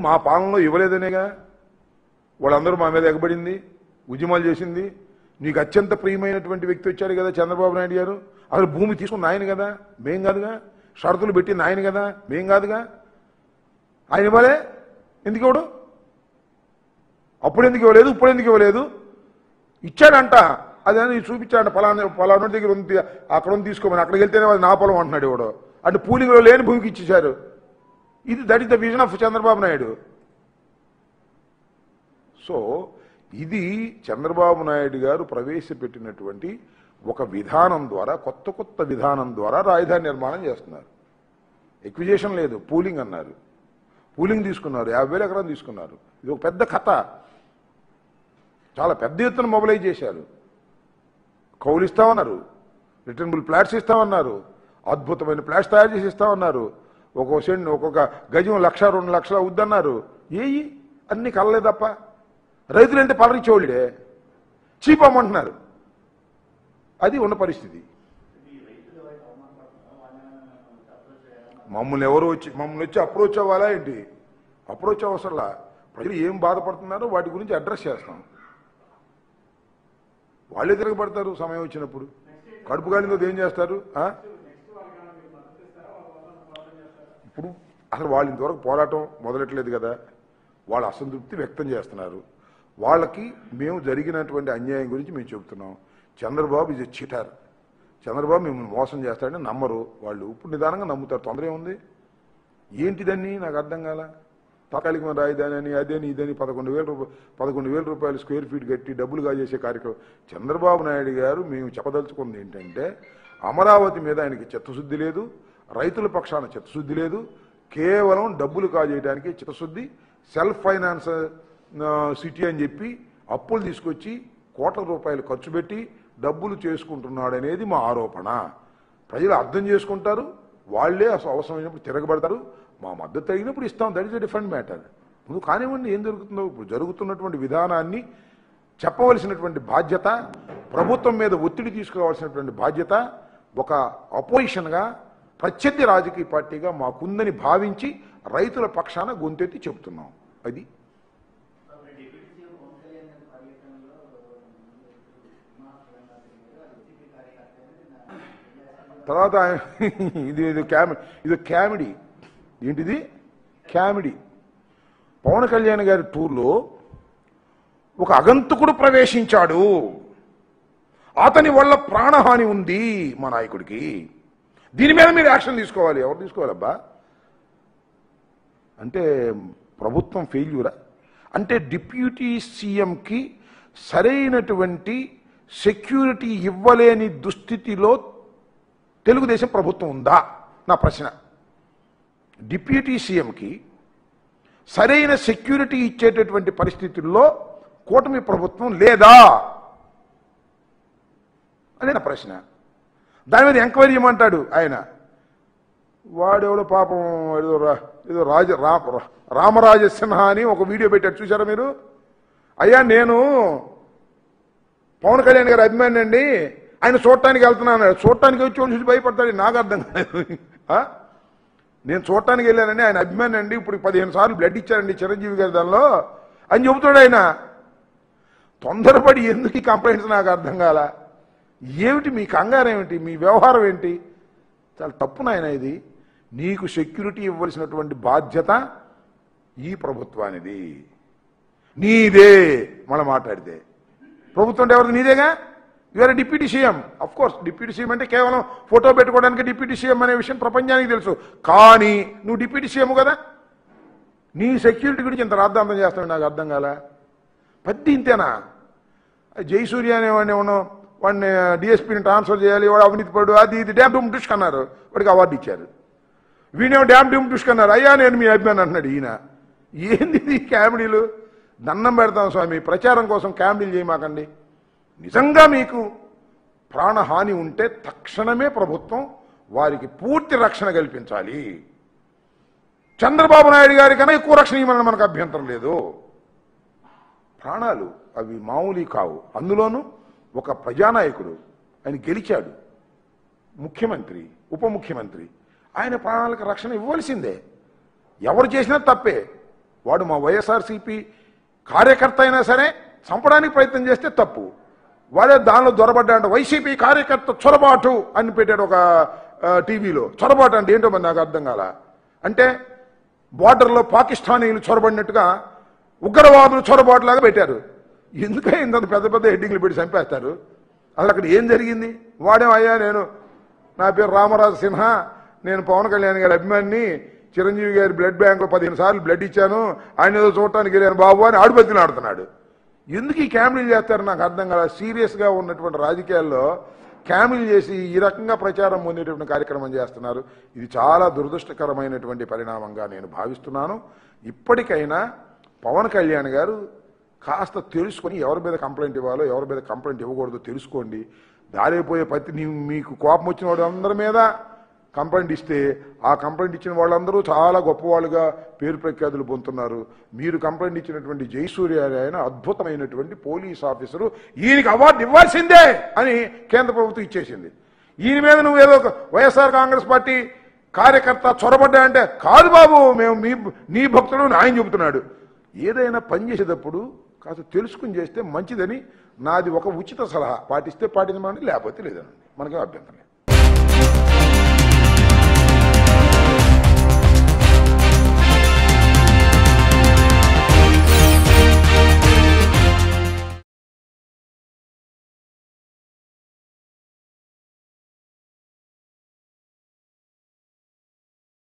మా పాలనలో ఇవ్వలేదనేగా వాళ్ళందరూ మా మీద ఎగబడింది, ఉద్యమాలు చేసింది. నీకు అత్యంత ప్రియమైనటువంటి వ్యక్తి వచ్చాడు కదా చంద్రబాబు నాయుడు గారు. అసలు భూమి తీసుకున్న ఆయన కదా, మేం కాదుగా. షరతులు పెట్టింది ఆయన కదా, మేం కాదుగా. ఆయన ఇవ్వలే, ఎందుకు ఇవ్వడు? అప్పుడు ఎందుకు ఇవ్వలేదు, ఇప్పుడు ఎందుకు ఇవ్వలేదు? ఇచ్చాడంట, అదని చూపించాడు. పలానా దగ్గర ఉంది, అక్కడ ఉంది తీసుకోమని. అక్కడికి వెళ్తేనే అది నా పొలం అంటున్నాడు ఇవ్వడు. అంటే పూలింగ్లో లేని భూమికి ఇచ్చేశారు. That is the vision of Chandrababu Naidu. So ఇది చంద్రబాబు నాయుడు గారు ప్రవేశపెట్టినటువంటి ఒక విధానం ద్వారా, కొత్త విధానం ద్వారా రాజధాని నిర్మాణం చేస్తున్నారు. ఎక్విజేషన్ లేదు, పూలింగ్ అన్నారు. పూలింగ్ తీసుకున్నారు, 50,000 ఎకరాలు తీసుకున్నారు. ఇది ఒక పెద్ద కథ. చాలా పెద్ద ఎత్తున మొబిలైజ్ చేశారు. కౌలు ఇస్తామన్నారు, రిటర్నబుల్ ప్లాట్స్ ఇస్తామన్నారు, అద్భుతమైన ప్లాట్స్ తయారు చేసి ఇస్తామన్నారు. ఒక్కొక్క గజం 1,00,000 2 లక్షలు అవుద్దన్నారు. ఏయి అన్ని కలలే తప్ప. రైతులంటే పలరిచ్చేవాళ్ళే, చీప్ అమ్మంటున్నారు. అది ఉన్న పరిస్థితి. మమ్మల్ని వచ్చి అప్రోచ్ అవ్వాలా ఏంటి? అప్రోచ్ అవసరంలా. ప్రజలు ఏం బాధపడుతున్నారో వాటి గురించి అడ్రస్ చేస్తాం. వాళ్ళే తిరగబడతారు సమయం వచ్చినప్పుడు. కడుపు కాలిందో ఏం చేస్తారు? ఇప్పుడు అసలు వాళ్ళు ఇంతవరకు పోరాటం మొదలెట్టలేదు కదా. వాళ్ళు అసంతృప్తి వ్యక్తం చేస్తున్నారు. వాళ్ళకి మేము జరిగినటువంటి అన్యాయం గురించి మేము చెబుతున్నాం. చంద్రబాబు ఇది చీటర్, చంద్రబాబు మిమ్మల్ని మోసం చేస్తాడని నమ్మరు వాళ్ళు. ఇప్పుడు నిదానంగా నమ్ముతారు. తొందర ఏముంది? ఏంటిదని నాకు అర్థం కాల. తాత్కాలికమైన రాజధాని అని అదేని ఇదని 11,000 రూపాయలు స్క్వేర్ ఫీట్ కట్టి డబ్బులు కాజేసే కార్యక్రమం. చంద్రబాబు నాయుడు గారు మేము చెప్పదలుచుకుంది ఏంటంటే, అమరావతి మీద ఆయనకి చిత్తశుద్ధి లేదు, రైతుల పక్షాన చిత్తశుద్ధి లేదు. కేవలం డబ్బులు కాజేయడానికి చిత్తశుద్ధి. సెల్ఫ్ ఫైనాన్స్ సిటీ అని చెప్పి అప్పులు తీసుకొచ్చి కోట్ల రూపాయలు ఖర్చు పెట్టి డబ్బులు చేసుకుంటున్నాడు అనేది మా ఆరోపణ. ప్రజలు అర్థం చేసుకుంటారు, వాళ్లే అవసరమైనప్పుడు తిరగబడతారు. మా మద్దతు అయినప్పుడు ఇస్తాం. That is a different matter. నువ్వు కానివ్వండి, ఏం జరుగుతుందో. ఇప్పుడు జరుగుతున్నటువంటి విధానాన్ని చెప్పవలసినటువంటి బాధ్యత, ప్రభుత్వం మీద ఒత్తిడి తీసుకురావాల్సినటువంటి బాధ్యత ఒక అపోజిషన్గా, ప్రత్యర్థి రాజకీయ పార్టీగా మాకుందని భావించి రైతుల పక్షాన గొంతెత్తి చెబుతున్నాం. అది తర్వాత ఇది కామెడీ. ఏంటిది? కామెడీ. పవన్ కళ్యాణ్ గారి టూర్లో ఒక అగంతకుడు ప్రవేశించాడు, అతని వల్ల ప్రాణహాని ఉంది మా నాయకుడికి, దీని మీద మీరు యాక్షన్ తీసుకోవాలి. ఎవరు తీసుకోవాలబ్బా? అంటే ప్రభుత్వం ఫెయిల్యూరా? అంటే డిప్యూటీ సీఎంకి సరైనటువంటి సెక్యూరిటీ ఇవ్వలేని దుస్థితిలో తెలుగుదేశం ప్రభుత్వం ఉందా? నా ప్రశ్న. డిప్యూటీ సీఎంకి సరైన సెక్యూరిటీ ఇచ్చేటటువంటి పరిస్థితుల్లో కూటమి ప్రభుత్వం లేదా అనే నా ప్రశ్న. దాని మీద ఎంక్వైరీ చేయమంటాడు ఆయన. వాడెవడో పాపం ఏదో రామరాజ సిన్హా అని ఒక వీడియో పెట్టాడు, చూసారా మీరు? అయ్యా, నేను పవన్ కళ్యాణ్ గారి అభిమాని అండి, ఆయన చూడటానికి వెళ్తున్నాను. చూడటానికి వచ్చి చూసి భయపడతాడు. నాకు అర్థం కాదు. నేను చూడటానికి వెళ్ళానండి, ఆయన అభిమాని అండి, ఇప్పుడు 15 సార్లు బ్లడ్ ఇచ్చారండి చిరంజీవి గారి దానిలో అని చెబుతాడు ఆయన. తొందరపడి ఎందుకు ఈ కంప్లైంట్స్ నాకు అర్థం కాల. ఏమిటి మీ కంగారు? ఏమిటి మీ వ్యవహారం? ఏంటి? చాలా తప్పు నాయన ఇది. నీకు సెక్యూరిటీ ఇవ్వాల్సినటువంటి బాధ్యత ఈ ప్రభుత్వానిది, నీదే. మళ్ళీ మాట్లాడితే ప్రభుత్వం అంటే ఎవరిది? నీదేగా. You're deputy CM. Of course deputy CM అంటే కేవలం ఫోటో పెట్టుకోవడానికి డిప్యూటీ సీఎం అనే విషయం ప్రపంచానికి తెలుసు. కానీ నువ్వు డిప్యూటీ సీఎం కదా, నీ సెక్యూరిటీ గురించి ఇంత రాద్ధాంతం చేస్తావు. నాకు అర్థం కాల. పద్ది ఇంతేనా? జయసూర్య అనేవాడిని వాడిని డిఎస్పీని ట్రాన్స్ఫర్ చేయాలి, వాడు అవినీతి పడు, అది ఇది డ్యామ్ డూమ్ డుష్క్ అన్నారు, వాడికి అవార్డు ఇచ్చారు. వీణేమో డ్యామ్ డూమ్ డుష్క్ అన్నారు. అయ్యా నేను మీ అభిమాని అంటున్నాడు ఈయన. ఏంది ఈ కామెడీలు? దండం పెడతాం స్వామి, ప్రచారం కోసం కామెడీలు చేయమాకండి. నిజంగా మీకు ప్రాణహాని ఉంటే తక్షణమే ప్రభుత్వం వారికి పూర్తి రక్షణ కల్పించాలి. చంద్రబాబు నాయుడు గారి కన్నా ఎక్కువ రక్షణ ఇవ్వాలని మనకు అభ్యంతరం లేదు. ప్రాణాలు అవి మామూలు కావు. అందులోనూ ఒక ప్రజానాయకుడు, ఆయన గెలిచాడు, ముఖ్యమంత్రి, ఉప ముఖ్యమంత్రి, ఆయన ప్రాణాలకు రక్షణ ఇవ్వాల్సిందే. ఎవరు చేసినా తప్పే. వాడు మా వైఎస్ఆర్సీపీ కార్యకర్త అయినా సరే చంపడానికి ప్రయత్నం చేస్తే తప్పు. వాడే దానిలో దొరబడ్డా వైసీపీ కార్యకర్త చొరబాటు అని పెట్టాడు ఒక టీవీలో. చొరబాటు అంటే ఏంటో మరి నాకు అర్థం కాల. అంటే బార్డర్లో పాకిస్తానీలు చొరబడినట్టుగా ఉగ్రవాదులు చొరబాటులాగా పెట్టారు. ఎందుకని ఇంత పెద్ద పెద్ద హెడ్డింగ్లు పెట్టి చంపేస్తారు? అసలు అక్కడ ఏం జరిగింది? వాడేమయ్యా, నా పేరు రామరాజు సిన్హా, నేను పవన్ కళ్యాణ్ గారి అభిమానిని, చిరంజీవి గారి బ్లడ్ బ్యాంకులో 15 సార్లు బ్లడ్ ఇచ్చాను, ఆయన ఏదో చూడటానికి వెళ్ళాను బాబు అని ఆడుబతిని ఆడుతున్నాడు. ఎందుకు ఈ క్యామ్లీలు చేస్తారు నాకు అర్థం కాదు. సీరియస్గా ఉన్నటువంటి రాజకీయాల్లో క్యామ్లీలు చేసి ఈ రకంగా ప్రచారం పొందేటువంటి కార్యక్రమం చేస్తున్నారు. ఇది చాలా దురదృష్టకరమైనటువంటి పరిణామంగా నేను భావిస్తున్నాను. ఇప్పటికైనా పవన్ కళ్యాణ్ గారు కాస్త తెలుసుకొని ఎవరి మీద కంప్లైంట్ ఇవ్వాలో ఎవరి మీద కంప్లైంట్ ఇవ్వకూడదో తెలుసుకోండి. దారిపోయే మీకు కోపం వచ్చిన వాళ్ళందరి మీద కంప్లైంట్ ఇస్తే ఆ కంప్లైంట్ ఇచ్చిన వాళ్ళందరూ చాలా గొప్పవాళ్ళుగా పేరు ప్రఖ్యాతులు పొందుతున్నారు. మీరు కంప్లైంట్ ఇచ్చినటువంటి జయసూర్య ఆయన అద్భుతమైనటువంటి పోలీస్ ఆఫీసరు, ఈయనకి అవార్డు ఇవ్వాల్సిందే అని కేంద్ర ప్రభుత్వం ఇచ్చేసింది. ఈయన మీద నువ్వు ఏదో వైఎస్ఆర్ కాంగ్రెస్ పార్టీ కార్యకర్త చొరబడ్డా అంటే కాదు బాబు, మేము నీ భక్తులు ఆయన చెబుతున్నాడు. ఏదైనా పని చేసేటప్పుడు కాస్త తెలుసుకుని చేస్తే మంచిదని నాది ఒక ఉచిత సలహా. పాటిస్తే పాటించమని, లేకపోతే లేదనండి, మనకేం అభ్యంతరం లేదు.